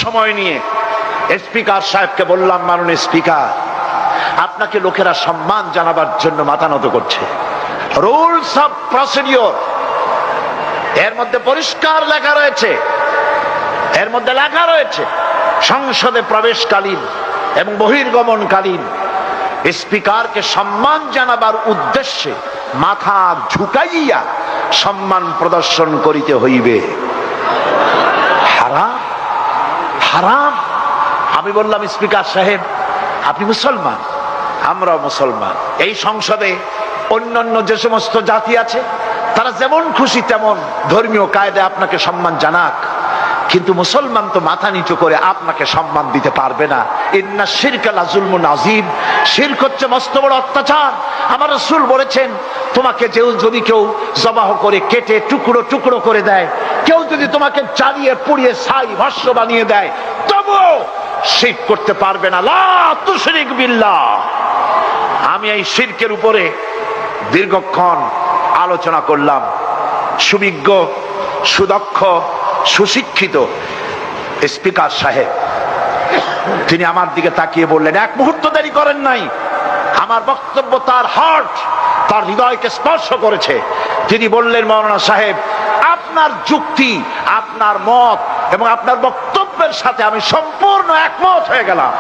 সময় নিয়ে স্পিকার সাহেবকে বললাম, মাননীয় স্পিকার, আপনাকে লোকেরা সম্মান জানাবার জন্য মাথা নত করছে। রুলস অফ প্রসিডিওর এর মধ্যে পরিষ্কার লেখা রয়েছে, সংসদে প্রবেশকালীন এবং বহির্গমনকালীন স্পিকারকে সম্মান জানাবার উদ্দেশ্যে মাথা ঝুঁকাইয়া সম্মান প্রদর্শন করিতে হইবে। হারাম, হারাম। আমি বললাম, স্পিকার সাহেব, আপনি মুসলমান, আমরাও মুসলমান। এই সংসদে অন্যান্য যে সমস্ত জাতি আছে তারা যেমন খুশি তেমন ধর্মীয় কায়দায় আপনাকে সম্মান জানাক, কিন্তু মুসলমান তো মাথা নিচু করে আপনাকে সম্মান দিতে পারবে না। ইন্না শিরকা লাযুলমুন আযীম, শিরক হচ্ছে মস্ত বড় অত্যাচার। আমার রাসূল বলেছেন, তোমাকে যদি কেউ জবাহ করে কেটে টুকরো টুকরো করে দেয়, কেউ যদি তোমাকে জ্বালিয়ে পুড়িয়ে ছাই ভস্ম বানিয়ে দেয়, তবুও শিরক করতে পারবে না। লা তুশরিক বিল্লাহ। আমি এই শিরকের উপরে দীর্ঘক্ষণ আলোচনা করলাম। সুবিজ্ঞ, সুদক্ষ, সুশিক্ষিত স্পিকার সাহেব তিনি আমার দিকে তাকিয়ে বললেন, এক মুহূর্ত দেরি করেন নাই। আমার বক্তব্য তার হার্ট, তার হৃদয়কে স্পর্শ করেছে। তিনি বললেন, মাওলানা সাহেব, আপনার যুক্তি, আপনার মত এবং আপনার বক্তব্যের সাথে আমি সম্পূর্ণ একমত হয়ে গেলাম।